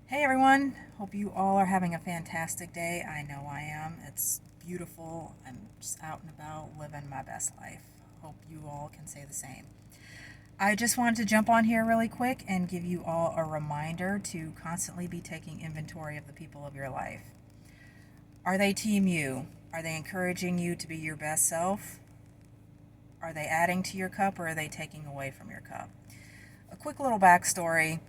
Hey everyone, hope you all are having a fantastic day. I know I am. It's beautiful. I'm just out and about living my best life. Hope you all can say the same. I just wanted to jump on here really quick and give you all a reminder to constantly be taking inventory of the people of your life. Are they team you? Are they encouraging you to be your best self? Are they adding to your cup or are they taking away from your cup? A quick little backstory.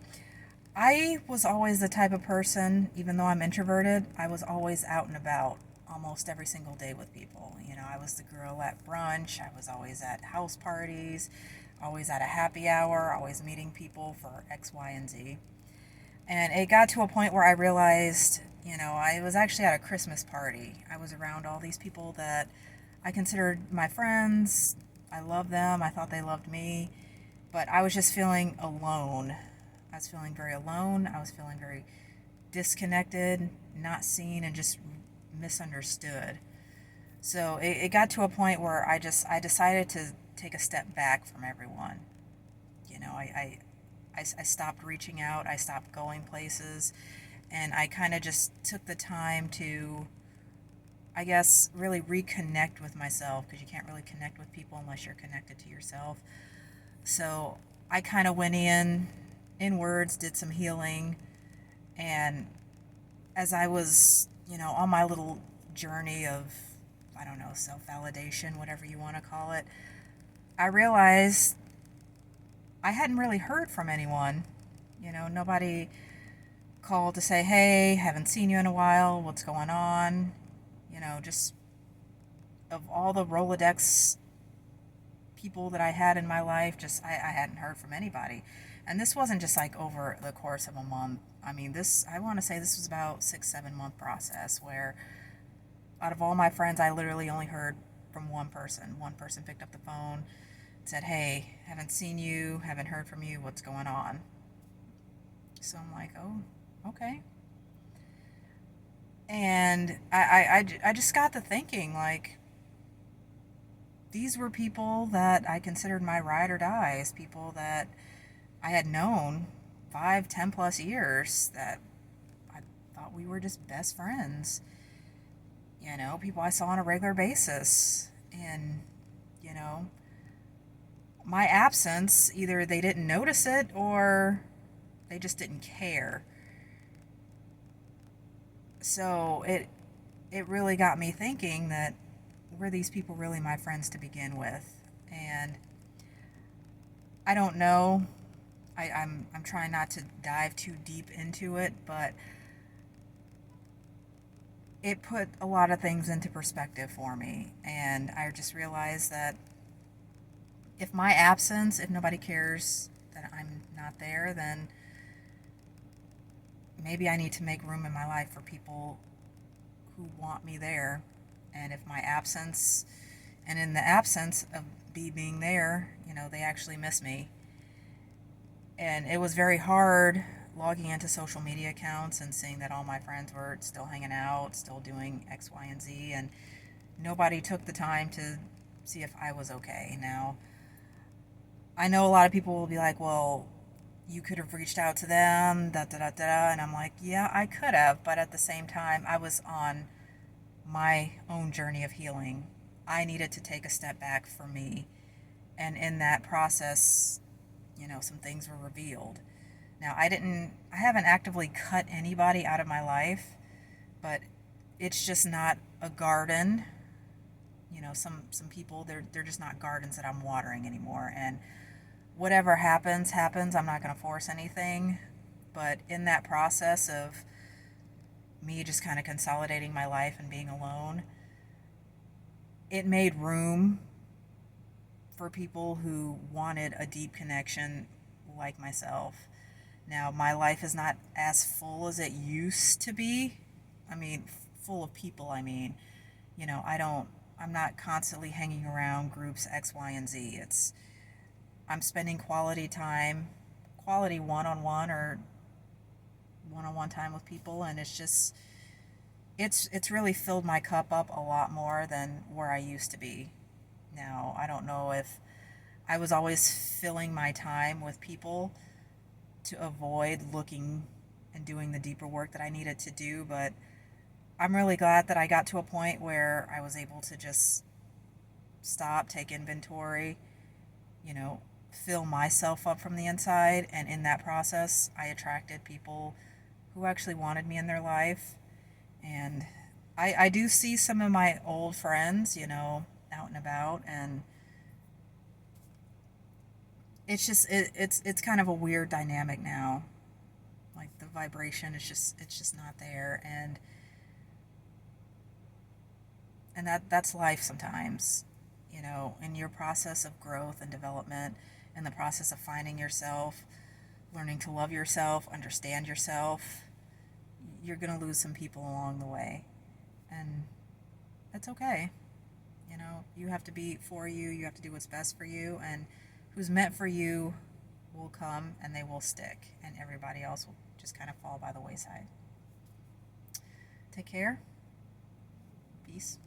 I was always the type of person, even though I'm introverted, I was always out and about almost every single day with people. I was the girl at brunch, I was always at house parties, always at a happy hour, always meeting people for X, Y, and Z. And it got to a point where I realized, I was actually at a Christmas party. I was around all these people that I considered my friends. I loved them, I thought they loved me, but I was just feeling alone. I was feeling very alone. I was feeling very disconnected, not seen, and just misunderstood. So it got to a point where I decided to take a step back from everyone. I stopped reaching out. I stopped going places, and I kind of just took the time to, I guess, really reconnect with myself because you can't really connect with people unless you're connected to yourself. So I kind of went in words, did some healing, and as I was, on my little journey of, I don't know, self validation, whatever you want to call it, I realized I hadn't really heard from anyone. Nobody called to say, hey, haven't seen you in a while, what's going on? Just of all the Rolodex people that I had in my life, I hadn't heard from anybody. And this wasn't just like over the course of a month. I mean, I want to say this was about 6, 7 month process where out of all my friends, I literally only heard from one person. One person picked up the phone, said, hey, haven't seen you, haven't heard from you, what's going on? So I'm like, oh, okay. And I just got to thinking, like, these were people that I considered my ride or dies, people that I had known 5, 10 plus years that I thought we were just best friends. People I saw on a regular basis. And, you know, my absence, either they didn't notice it or they just didn't care. So it really got me thinking that were these people really my friends to begin with? And I don't know. I'm trying not to dive too deep into it, but it put a lot of things into perspective for me. And I just realized that if my absence, if nobody cares that I'm not there, then maybe I need to make room in my life for people who want me there. And if my absence, and in the absence of me being there, they actually miss me. And it was very hard logging into social media accounts and seeing that all my friends were still hanging out, still doing X, Y, and Z, and nobody took the time to see if I was okay. Now, I know a lot of people will be like, well, you could have reached out to them, da da da da. And I'm like, yeah, I could have. But at the same time, I was on my own journey of healing. I needed to take a step back for me. And in that process, some things were revealed. Now, I haven't actively cut anybody out of my life, but it's just not a garden. Some people, they're just not gardens that I'm watering anymore. And whatever happens, happens. I'm not going to force anything. But in that process of me just kind of consolidating my life and being alone, it made room for people who wanted a deep connection like myself. Now, my life is not as full as it used to be. I mean, full of people, I mean. I'm not constantly hanging around groups X, Y, and Z. I'm spending quality time, quality one on one time with people, and it's really filled my cup up a lot more than where I used to be. Now, I don't know if I was always filling my time with people to avoid looking and doing the deeper work that I needed to do. But I'm really glad that I got to a point where I was able to just stop, take inventory, you know, fill myself up from the inside. And in that process, I attracted people who actually wanted me in their life. And I do see some of my old friends, you know, out and about, and it's kind of a weird dynamic now. Like the vibration is just it's just not there, and that's life sometimes. You know, in your process of growth and development, in the process of finding yourself, learning to love yourself, understand yourself, you're going to lose some people along the way. And that's okay. You know, you have to be for you, you have to do what's best for you, and who's meant for you will come and they will stick, and everybody else will just kind of fall by the wayside. Take care. Peace.